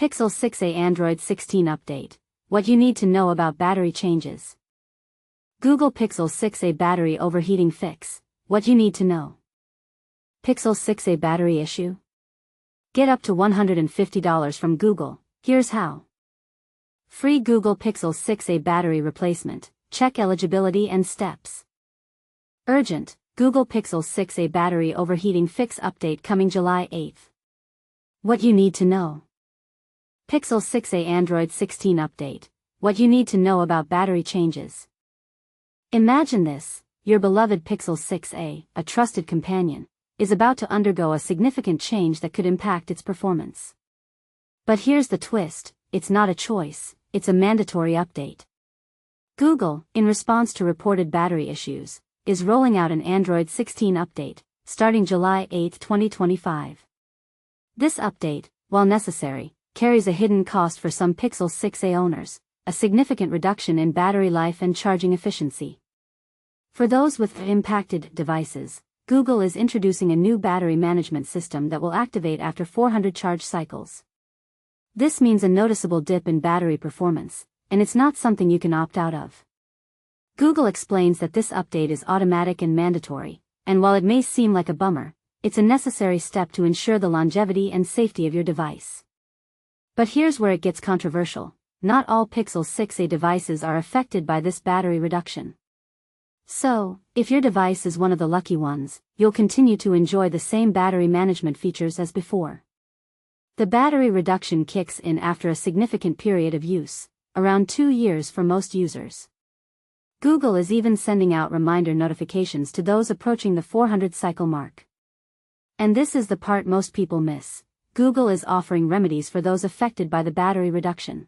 Pixel 6a Android 16 update. What you need to know about battery changes. Google Pixel 6a battery overheating fix. What you need to know. Pixel 6a battery issue? Get up to $150 from Google. Here's how. Free Google Pixel 6a battery replacement. Check eligibility and steps. Urgent. Google Pixel 6a battery overheating fix update coming July 8th. What you need to know. Pixel 6a Android 16 update. What you need to know about battery changes. Imagine this: your beloved Pixel 6a, a trusted companion, is about to undergo a significant change that could impact its performance. But here's the twist: it's not a choice, it's a mandatory update. Google, in response to reported battery issues, is rolling out an Android 16 update, starting July 8, 2025. This update, while necessary, carries a hidden cost for some Pixel 6a owners, a significant reduction in battery life and charging efficiency. For those with impacted devices, Google is introducing a new battery management system that will activate after 400 charge cycles. This means a noticeable dip in battery performance, and it's not something you can opt out of. Google explains that this update is automatic and mandatory, and while it may seem like a bummer, it's a necessary step to ensure the longevity and safety of your device. But here's where it gets controversial: not all Pixel 6a devices are affected by this battery reduction. So, if your device is one of the lucky ones, you'll continue to enjoy the same battery management features as before. The battery reduction kicks in after a significant period of use, around 2 years for most users. Google is even sending out reminder notifications to those approaching the 400 cycle mark. And this is the part most people miss: Google is offering remedies for those affected by the battery reduction.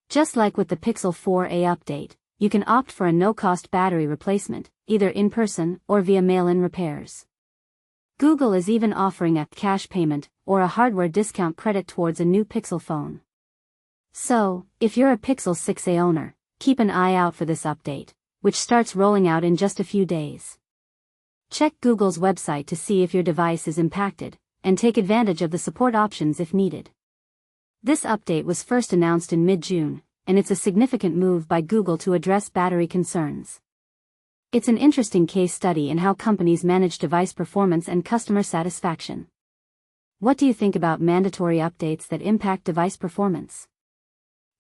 Just like with the Pixel 4a update, you can opt for a no-cost battery replacement, either in person or via mail-in repairs. Google is even offering a cash payment or a hardware discount credit towards a new Pixel phone. So, if you're a Pixel 6a owner, keep an eye out for this update, which starts rolling out in just a few days. Check Google's website to see if your device is impacted, and take advantage of the support options if needed. This update was first announced in mid-June, and it's a significant move by Google to address battery concerns. It's an interesting case study in how companies manage device performance and customer satisfaction. What do you think about mandatory updates that impact device performance?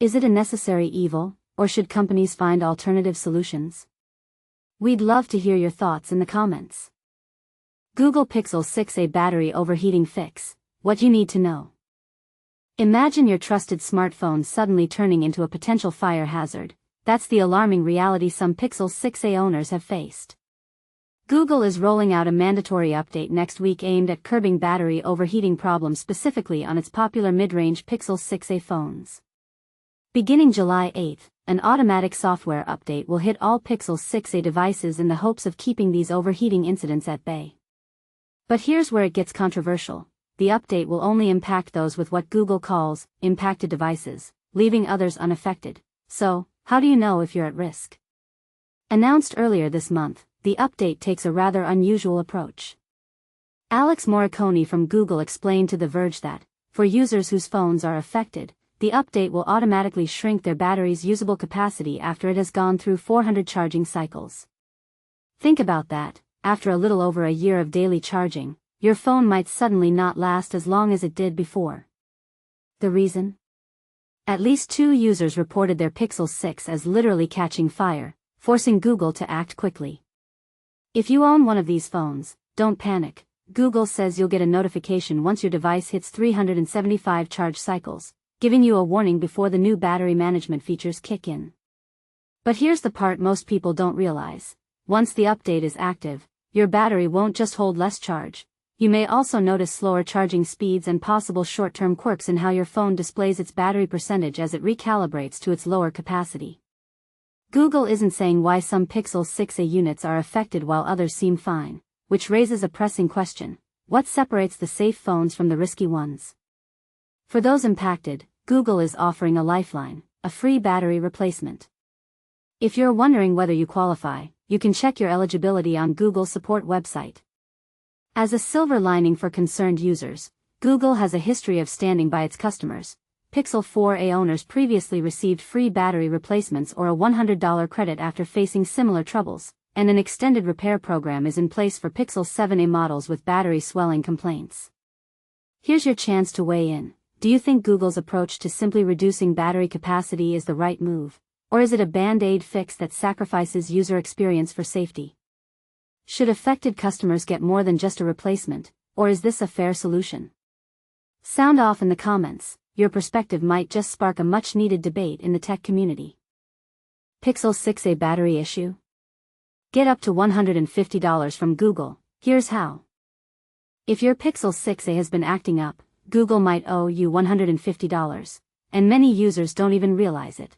Is it a necessary evil, or should companies find alternative solutions? We'd love to hear your thoughts in the comments. Google Pixel 6a battery overheating fix. What you need to know. Imagine your trusted smartphone suddenly turning into a potential fire hazard. That's the alarming reality some Pixel 6a owners have faced. Google is rolling out a mandatory update next week aimed at curbing battery overheating problems specifically on its popular mid-range Pixel 6a phones. Beginning July 8th, an automatic software update will hit all Pixel 6a devices in the hopes of keeping these overheating incidents at bay. But here's where it gets controversial: the update will only impact those with what Google calls impacted devices, leaving others unaffected. So, how do you know if you're at risk? Announced earlier this month, the update takes a rather unusual approach. Alex Morricone from Google explained to The Verge that, for users whose phones are affected, the update will automatically shrink their battery's usable capacity after it has gone through 400 charging cycles. Think about that: after a little over a year of daily charging, your phone might suddenly not last as long as it did before. The reason? At least 2 users reported their Pixel 6 as literally catching fire, forcing Google to act quickly. If you own one of these phones, don't panic. Google says you'll get a notification once your device hits 375 charge cycles, giving you a warning before the new battery management features kick in. But here's the part most people don't realize: once the update is active, your battery won't just hold less charge. You may also notice slower charging speeds and possible short-term quirks in how your phone displays its battery percentage as it recalibrates to its lower capacity. Google isn't saying why some Pixel 6a units are affected while others seem fine, which raises a pressing question: what separates the safe phones from the risky ones? For those impacted, Google is offering a lifeline: a free battery replacement. If you're wondering whether you qualify, you can check your eligibility on Google's support website. As a silver lining for concerned users, Google has a history of standing by its customers, Pixel 4a owners previously received free battery replacements or a $100 credit after facing similar troubles, and an extended repair program is in place for Pixel 7a models with battery swelling complaints. Here's your chance to weigh in. Do you think Google's approach to simply reducing battery capacity is the right move, or is it a band-aid fix that sacrifices user experience for safety? Should affected customers get more than just a replacement, or is this a fair solution? Sound off in the comments. Your perspective might just spark a much-needed debate in the tech community. Pixel 6a battery issue? Get up to $150 from Google. Here's how. If your Pixel 6a has been acting up, Google might owe you $150, and many users don't even realize it.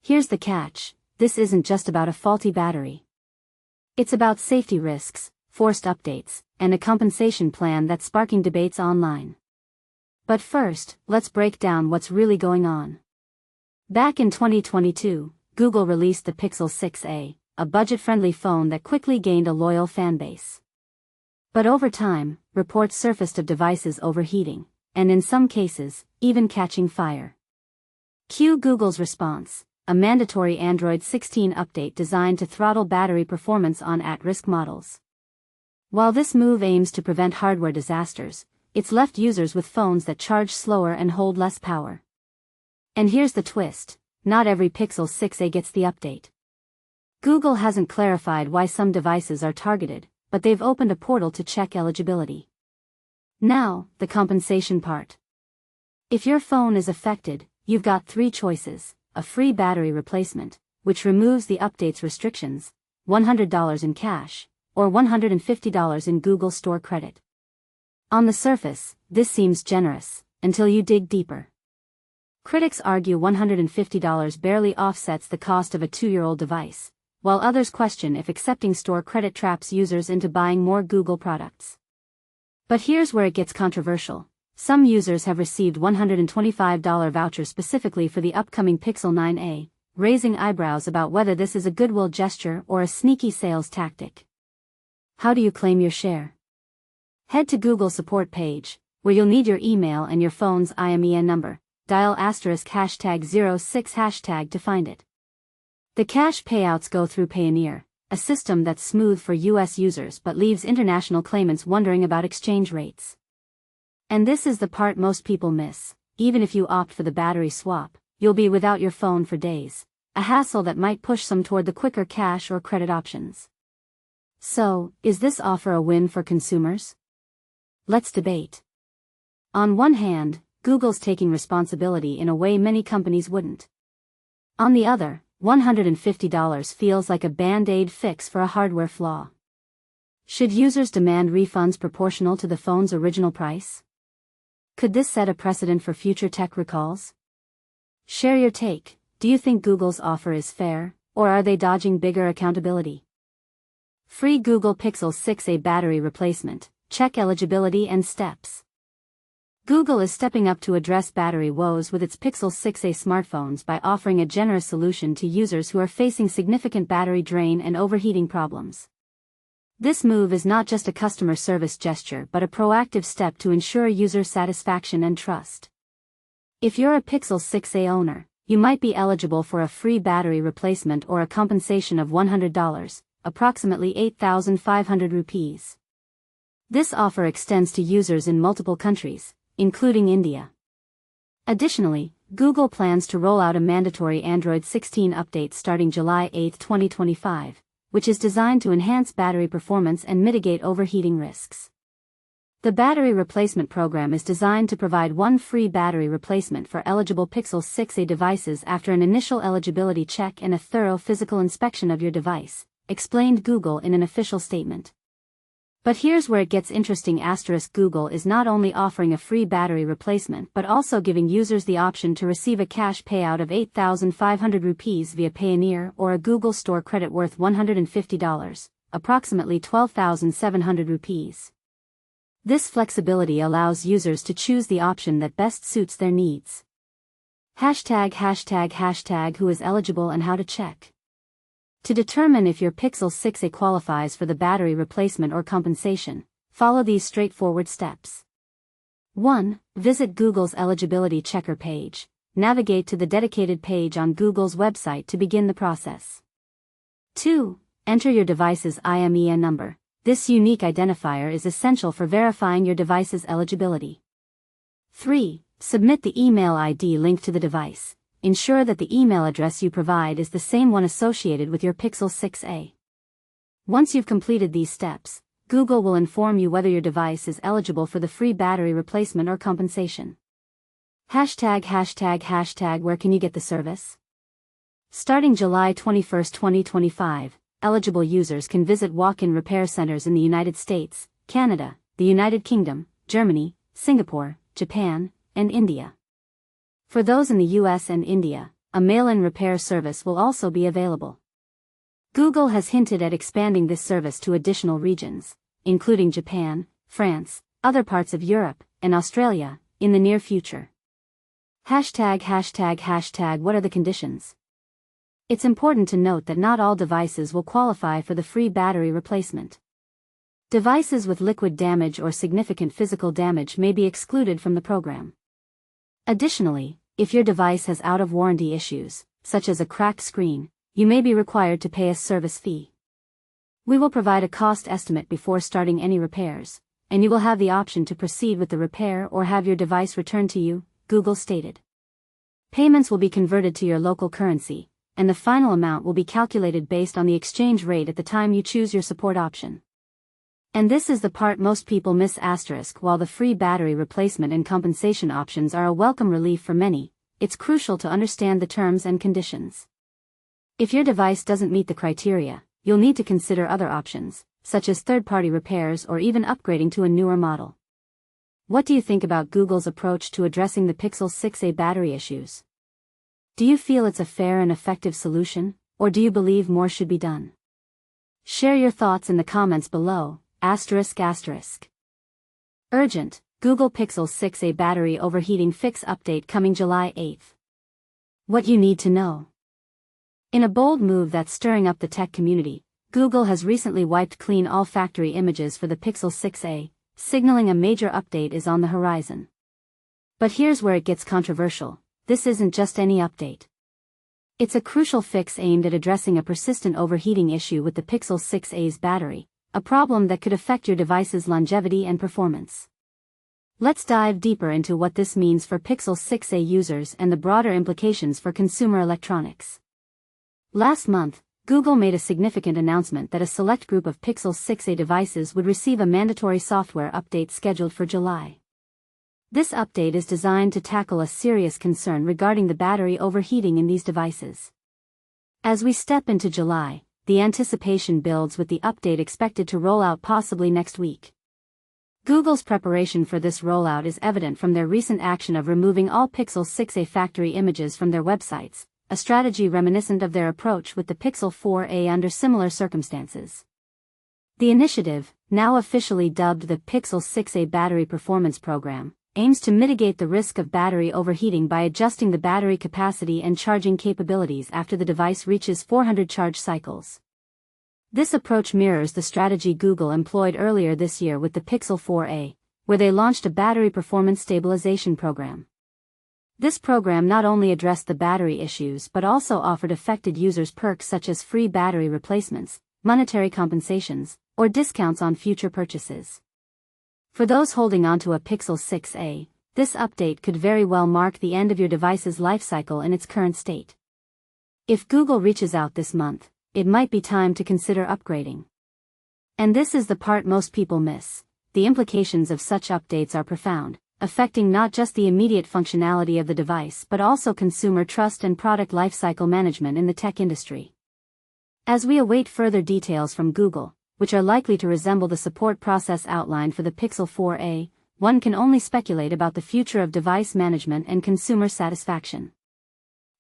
Here's the catch: this isn't just about a faulty battery. It's about safety risks, forced updates, and a compensation plan that's sparking debates online. But first, let's break down what's really going on. Back in 2022, Google released the Pixel 6a, a budget-friendly phone that quickly gained a loyal fanbase. But over time, reports surfaced of devices overheating, and in some cases, even catching fire. Cue Google's response: a mandatory Android 16 update designed to throttle battery performance on at-risk models. While this move aims to prevent hardware disasters, it's left users with phones that charge slower and hold less power. And here's the twist: not every Pixel 6a gets the update. Google hasn't clarified why some devices are targeted, but they've opened a portal to check eligibility. Now, the compensation part. If your phone is affected, you've got three choices: a free battery replacement, which removes the update's restrictions, $100 in cash, or $150 in Google Store credit. On the surface, this seems generous, until you dig deeper. Critics argue $150 barely offsets the cost of a 2-year-old device, while others question if accepting store credit traps users into buying more Google products. But here's where it gets controversial. Some users have received $125 vouchers specifically for the upcoming Pixel 9a, raising eyebrows about whether this is a goodwill gesture or a sneaky sales tactic. How do you claim your share? Head to Google's support page, where you'll need your email and your phone's IMEI number. Dial *#06# to find it. The cash payouts go through Payoneer, a system that's smooth for US users but leaves international claimants wondering about exchange rates. And this is the part most people miss: even if you opt for the battery swap, you'll be without your phone for days, a hassle that might push some toward the quicker cash or credit options. So, is this offer a win for consumers? Let's debate. On one hand, Google's taking responsibility in a way many companies wouldn't. On the other, $150 feels like a band-aid fix for a hardware flaw. Should users demand refunds proportional to the phone's original price? Could this set a precedent for future tech recalls? Share your take. Do you think Google's offer is fair, or are they dodging bigger accountability? Free Google Pixel 6a battery replacement. Check eligibility and steps. Google is stepping up to address battery woes with its Pixel 6a smartphones by offering a generous solution to users who are facing significant battery drain and overheating problems. This move is not just a customer service gesture but a proactive step to ensure user satisfaction and trust. If you're a Pixel 6a owner, you might be eligible for a free battery replacement or a compensation of $100, approximately 8,500 rupees. This offer extends to users in multiple countries, including India. Additionally, Google plans to roll out a mandatory Android 16 update starting July 8, 2025, which is designed to enhance battery performance and mitigate overheating risks. The battery replacement program is designed to provide one free battery replacement for eligible Pixel 6a devices after an initial eligibility check and a thorough physical inspection of your device, explained Google in an official statement. But here's where it gets interesting. Google is not only offering a free battery replacement but also giving users the option to receive a cash payout of 8,500 rupees via Payoneer or a Google Store credit worth $150, approximately 12,700 rupees. This flexibility allows users to choose the option that best suits their needs. ###who is eligible and how to check. To determine if your Pixel 6a qualifies for the battery replacement or compensation, follow these straightforward steps. 1. Visit Google's eligibility checker page. Navigate to the dedicated page on Google's website to begin the process. 2. Enter your device's IMEI number. This unique identifier is essential for verifying your device's eligibility. 3. Submit the email ID linked to the device. Ensure that the email address you provide is the same one associated with your Pixel 6a. Once you've completed these steps, Google will inform you whether your device is eligible for the free battery replacement or compensation. ####. Where can you get the service? Starting July 21, 2025, eligible users can visit walk-in repair centers in the United States, Canada, the United Kingdom, Germany, Singapore, Japan, and India. For those in the US and India, a mail-in repair service will also be available. Google has hinted at expanding this service to additional regions, including Japan, France, other parts of Europe, and Australia, in the near future. ###. What are the conditions? It's important to note that not all devices will qualify for the free battery replacement. Devices with liquid damage or significant physical damage may be excluded from the program. Additionally, if your device has out-of-warranty issues, such as a cracked screen, you may be required to pay a service fee. We will provide a cost estimate before starting any repairs, and you will have the option to proceed with the repair or have your device returned to you, Google stated. Payments will be converted to your local currency, and the final amount will be calculated based on the exchange rate at the time you choose your support option. And this is the part most people miss. While the free battery replacement and compensation options are a welcome relief for many, it's crucial to understand the terms and conditions. If your device doesn't meet the criteria, you'll need to consider other options, such as third-party repairs or even upgrading to a newer model. What do you think about Google's approach to addressing the Pixel 6a battery issues? Do you feel it's a fair and effective solution, or do you believe more should be done? Share your thoughts in the comments below. Urgent, Google Pixel 6a battery overheating fix update coming July 8. What you need to know. In a bold move that's stirring up the tech community, Google has recently wiped clean all factory images for the Pixel 6a, signaling a major update is on the horizon. But here's where it gets controversial. This isn't just any update. It's a crucial fix aimed at addressing a persistent overheating issue with the Pixel 6a's battery, a problem that could affect your device's longevity and performance. Let's dive deeper into what this means for Pixel 6a users and the broader implications for consumer electronics. Last month, Google made a significant announcement that a select group of Pixel 6a devices would receive a mandatory software update scheduled for July. This update is designed to tackle a serious concern regarding the battery overheating in these devices. As we step into July, the anticipation builds with the update expected to roll out possibly next week. Google's preparation for this rollout is evident from their recent action of removing all Pixel 6a factory images from their websites, a strategy reminiscent of their approach with the Pixel 4a under similar circumstances. The initiative, now officially dubbed the Pixel 6a Battery Performance Program, aims to mitigate the risk of battery overheating by adjusting the battery capacity and charging capabilities after the device reaches 400 charge cycles. This approach mirrors the strategy Google employed earlier this year with the Pixel 4a, where they launched a battery performance stabilization program. This program not only addressed the battery issues but also offered affected users perks such as free battery replacements, monetary compensations, or discounts on future purchases. For those holding onto a Pixel 6a, this update could very well mark the end of your device's lifecycle in its current state. If Google reaches out this month, it might be time to consider upgrading. And this is the part most people miss. The implications of such updates are profound, affecting not just the immediate functionality of the device but also consumer trust and product lifecycle management in the tech industry. As we await further details from Google, which are likely to resemble the support process outlined for the Pixel 4a, one can only speculate about the future of device management and consumer satisfaction.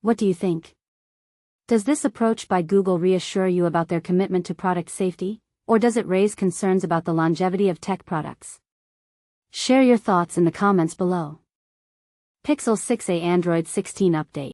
What do you think? Does this approach by Google reassure you about their commitment to product safety, or does it raise concerns about the longevity of tech products? Share your thoughts in the comments below. Pixel 6a Android 16 Update.